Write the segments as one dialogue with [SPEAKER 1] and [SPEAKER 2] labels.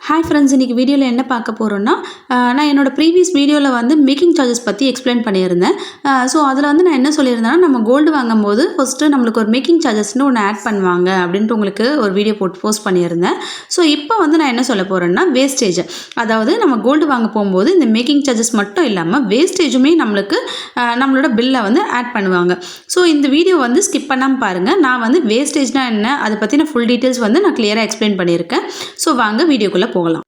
[SPEAKER 1] Hi friends, இன்றைக்கி வீடியோவில் என்ன பார்க்க போகிறோன்னா, நான் என்னோடய ப்ரீவியஸ் வீடியோவில் வந்து மேக்கிங் சார்ஜஸ் பற்றி எக்ஸ்பிளைன் பண்ணியிருந்தேன். ஸோ அதில் வந்து நான் என்ன சொல்லியிருந்தேன்னா, நம்ம கோல்டு வாங்கும்போது ஃபஸ்ட்டு நம்மளுக்கு ஒரு மேக்கிங் சார்ஜஸ்னு ஒன்று ஆட் பண்ணுவாங்க அப்படின்ட்டு உங்களுக்கு ஒரு வீடியோ போஸ்ட் பண்ணியிருந்தேன். ஸோ இப்போ வந்து நான் என்ன சொல்ல போகிறேன்னா, வேஸ்டேஜ், அதாவது நம்ம கோல்டு வாங்க போகும்போது இந்த மேக்கிங் சார்ஜஸ் மட்டும் இல்லாமல் வேஸ்டேஜுமே நம்மளுக்கு நம்மளோட பில்லை வந்து ஆட் பண்ணுவாங்க. ஸோ இந்த வீடியோ வந்து ஸ்கிப் பண்ணாமல் பாருங்கள். நான் வந்து வேஸ்டேஜ்னால் என்ன, அதை பற்றின ஃபுல் டீட்டெயில்ஸ் வந்து நான் கிளியராக எக்ஸ்பிளைன் பண்ணியிருக்கேன். ஸோ வாங்க வீடியோக்குள்ளே போகலாம்.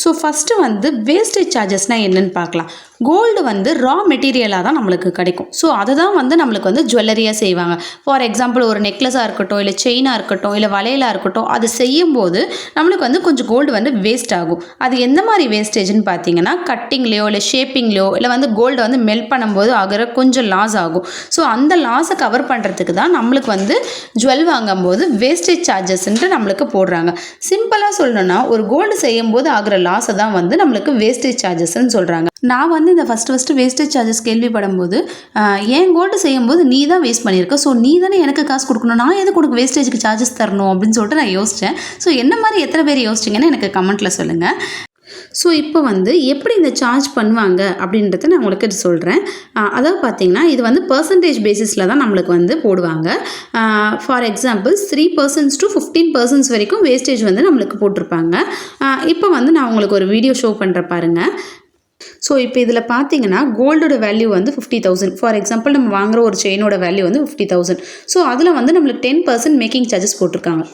[SPEAKER 1] ஸோ ஃபஸ்ட்டு வந்து வேஸ்டேஜ் சார்ஜஸ்னால் என்னென்னு பார்க்கலாம். கோல்டு வந்து ரா மெட்டீரியலாக தான் நம்மளுக்கு கிடைக்கும். ஸோ அதை தான் வந்து நம்மளுக்கு வந்து ஜுவல்லரியாக செய்வாங்க. ஃபார் எக்ஸாம்பிள் ஒரு நெக்லஸாக இருக்கட்டும், இல்லை செயினாக இருக்கட்டும், இல்லை வளையலாக இருக்கட்டும், அது செய்யும்போது நம்மளுக்கு வந்து கொஞ்சம் கோல்டு வந்து வேஸ்ட் ஆகும். அது எந்த மாதிரி வேஸ்டேஜ்னு பார்த்தீங்கன்னா, கட்டிங்லேயோ இல்லை ஷேப்பிங்லேயோ இல்லை வந்து கோல்டு வந்து மெல்ட் பண்ணும்போது ஆகிற கொஞ்சம் லாஸ் ஆகும். ஸோ அந்த லாஸை கவர் பண்ணுறதுக்கு தான் நம்மளுக்கு வந்து ஜுவல் வாங்கும்போது வேஸ்டேஜ் சார்ஜஸ்ன்ட்டு நம்மளுக்கு போடுறாங்க. சிம்பிளாக சொல்லணும்னா, ஒரு கோல்டு செய்யும்போது ஆகிற லாஸை தான் வந்து நம்மளுக்கு வேஸ்டேஜ் சார்ஜஸ்ன்னு சொல்கிறாங்க. நான் வந்து இந்த ஃபஸ்ட்டு வேஸ்டேஜ் சார்ஜஸ் கேள்விப்படும் போது, ஏன் கோல்டு செய்யும்போது நீ தான் வேஸ்ட் பண்ணியிருக்க, ஸோ நீ தானே எனக்கு காசு கொடுக்கணும், நான் எதுக்கு உனக்கு வேஸ்டேஜுக்கு சார்ஜஸ் தரணும் அப்படின்னு சொல்லிட்டு நான் யோசித்தேன். ஸோ என்ன மாதிரி எத்தனை பேர் யோசிச்சிங்கன்னு எனக்கு கமெண்ட்டில் சொல்லுங்கள். ஸோ இப்போ வந்து எப்படி இந்த சார்ஜ் பண்ணுவாங்க அப்படின்றத நான் உங்களுக்கு சொல்கிறேன். அதாவது பார்த்திங்கன்னா, இது வந்து பர்சன்டேஜ் பேசிஸில் தான் நம்மளுக்கு வந்து போடுவாங்க. ஃபார் எக்ஸாம்பிள் 3% to 15% வரைக்கும் வேஸ்டேஜ் வந்து நம்மளுக்கு போட்டிருப்பாங்க. இப்போ வந்து நான் உங்களுக்கு ஒரு வீடியோ ஷோ பண்ணுற பாருங்கள். ஸோ இப்போ இதில் பார்த்தீங்கன்னா, கோல்டோட வேல்யூ வந்து 50,000. ஃபார் எக்ஸாம்பிள் நம்ம வாங்குகிற ஒரு செயினோட வேல்யூ வந்து 50,000. ஸோ அதில் வந்து நம்மளுக்கு 10% மேக்கிங் சார்ஜஸ் போட்டிருக்காங்க.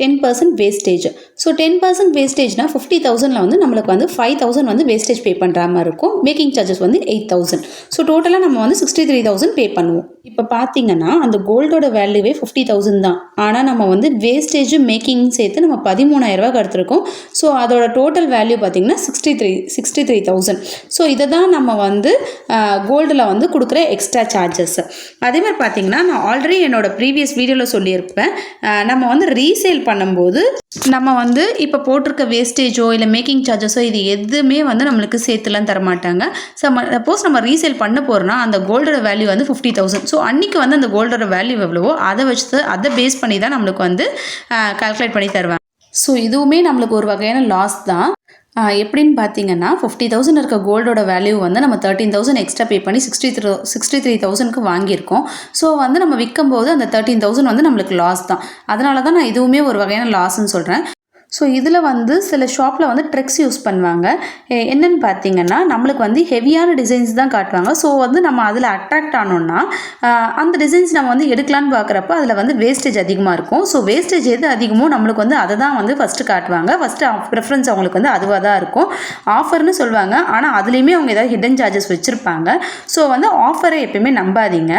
[SPEAKER 1] 10% வேஸ்டேஜ். ஸோ 10% வேஸ்டேஜ்னா 50,000ல் வந்து நம்மளுக்கு வந்து 5,000 வந்து வேஸ்டேஜ் பே பண்ணுற மாதிரி இருக்கும். மேக்கிங் சார்ஜஸ் வந்து 8,000. ஸோ டோட்டலாக நம்ம வந்து 63,000 பே பண்ணுவோம். இப்போ பார்த்தீங்கன்னா, அந்த கோல்டோட வேல்யூவே 50,000 தான். ஆனால் நம்ம வந்து வேஸ்டேஜும் மேக்கிங் சேர்த்து நம்ம 13,000 எடுத்திருக்கோம். ஸோ அதோட டோட்டல் வேல்யூ பார்த்திங்கன்னா 63,000. ஸோ இதை தான் நம்ம வந்து கோல்டில் வந்து கொடுக்குற எக்ஸ்ட்ரா சார்ஜஸ். அதே மாதிரி பார்த்திங்கன்னா, நான் ஆல்ரெடி என்னோடய ப்ரீவியஸ் வீடியோவில் சொல்லியிருப்பேன், நம்ம வந்து ரீசேல் பண்ணும்போது நம்ம வந்து இப்போ போட்டிருக்க வேஸ்டேஜோ இல்லை மேக்கிங் சார்ஜஸோ இது எதுவுமே வந்து நம்மளுக்கு சேர்த்துலாம் தரமாட்டாங்க. சப்போஸ் நம்ம ரீசேல் பண்ண போகிறோன்னா அந்த கோல்டோட வேல்யூ வந்து 50,000. ஸோ அன்றைக்கி வந்து அந்த கோல்டோட வேல்யூ எவ்வளவோ அதை பேஸ் பண்ணி தான் நம்மளுக்கு வந்து கால்குலேட் பண்ணி தருவாங்க. ஸோ இதுவுமே நம்மளுக்கு ஒரு வகையான லாஸ் தான். எப்படின்னு பார்த்தீங்கன்னா, 50,000 இருக்க கோல்டோட வேல்யூ வந்து நம்ம 13,000 எக்ஸ்ட்ரா பே பண்ணி 63,000க்கு வாங்கியிருக்கோம். ஸோ வந்து நம்ம விற்கும்போது அந்த 13,000 வந்து நம்மளுக்கு லாஸ் தான். அதனால தான் நான் இதுவுமே ஒரு வகையான லாஸ்ன்னு சொல்கிறேன். ஸோ இதில் வந்து சில ஷாப்பில் வந்து ட்ரிக்ஸ் யூஸ் பண்ணுவாங்க. என்னென்னு பார்த்தீங்கன்னா, நம்மளுக்கு வந்து ஹெவியான டிசைன்ஸ் தான் காட்டுவாங்க. ஸோ வந்து நம்ம அதில் அட்ராக்ட் ஆனோன்னா அந்த டிசைன்ஸ் நம்ம வந்து எடுக்கலான்னு பார்க்குறப்ப அதில் வந்து வேஸ்டேஜ் அதிகமாக இருக்கும். ஸோ வேஸ்டேஜ் எது அதிகமோ நம்மளுக்கு வந்து அதை தான் வந்து ஃபஸ்ட்டு காட்டுவாங்க. ஃபஸ்ட்டு ப்ரிஃபரன்ஸ் அவங்களுக்கு வந்து அதுவாக தான் இருக்கும். ஆஃபர்னு சொல்லுவாங்க, ஆனால் அதுலேயுமே அவங்க ஏதாவது ஹிடன் சார்ஜஸ் வச்சுருப்பாங்க. ஸோ வந்து ஆஃபரை எப்பயுமே நம்பாதீங்க.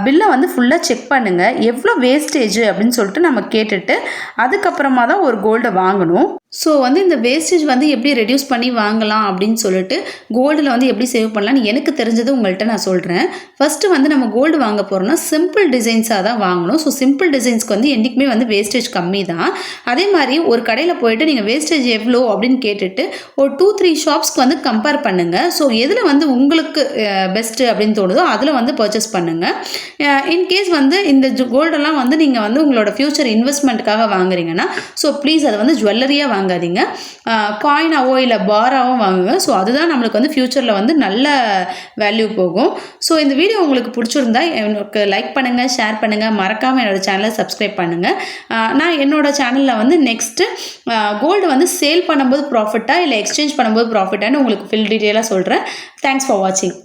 [SPEAKER 1] பில்லை வந்து ஃபுல்லாக செக் பண்ணுங்கள், எவ்வளோ வேஸ்டேஜ் அப்படின்னு சொல்லிட்டு நம்ம கேட்டுட்டு அதுக்கப்புறமா தான் ஒரு கோல்டை வாங்கணும். ஸோ வந்து இந்த வேஸ்டேஜ் வந்து எப்படி ரெடியூஸ் பண்ணி வாங்கலாம் அப்படின்னு சொல்லிட்டு கோல்டில் வந்து எப்படி சேவ் பண்ணலான்னு எனக்கு தெரிஞ்சது உங்கள்கிட்ட நான் சொல்கிறேன். ஃபஸ்ட்டு வந்து நம்ம கோல்டு வாங்க போகிறோம்னா சிம்பிள் டிசைன்ஸாக தான் வாங்கணும். ஸோ சிம்பிள் டிசைன்ஸ்க்கு வந்து என்றைக்குமே வந்து வேஸ்டேஜ் கம்மி தான். அதே மாதிரி ஒரு கடையில் போயிட்டு நீங்கள் வேஸ்டேஜ் எவ்வளோ அப்படின்னு கேட்டுட்டு ஒரு 2-3 ஷாப்ஸ்க்கு வந்து கம்பேர் பண்ணுங்கள். ஸோ எதில் வந்து உங்களுக்கு பெஸ்ட்டு அப்படின்னு தோணுதோ அதில் வந்து பர்ச்சேஸ் பண்ணுங்கள். இன்கேஸ் வந்து இந்த கோல்டெல்லாம் வந்து நீங்கள் வந்து உங்களோட ஃப்யூச்சர் இன்வெஸ்ட்மெண்ட்டுக்காக வாங்குறீங்கன்னா, ஸோ ப்ளீஸ் அதை வந்து ஜுவல்லரியாக வாங்காதீங்க, காயினாவோ இல்லை பாராவோ வாங்குங்க. ஸோ அதுதான் நம்மளுக்கு வந்து ஃப்யூச்சரில் வந்து நல்ல வேல்யூ போகும். ஸோ இந்த வீடியோ உங்களுக்கு பிடிச்சிருந்தா எனக்கு லைக் பண்ணுங்கள், ஷேர் பண்ணுங்கள், மறக்காமல் என்னோடய சேனலை சப்ஸ்கிரைப் பண்ணுங்கள். நான் என்னோடய சேனலில் வந்து நெக்ஸ்ட்டு கோல்டு வந்து சேல் பண்ணும்போது ப்ராஃபிட்டா இல்லை எக்ஸ்சேஞ்ச் பண்ணும்போது ப்ராஃபிட்டான்னு உங்களுக்கு ஃபுல் டீட்டெயிலாக சொல்கிறேன். தேங்க்ஸ் ஃபார் வாட்சிங்.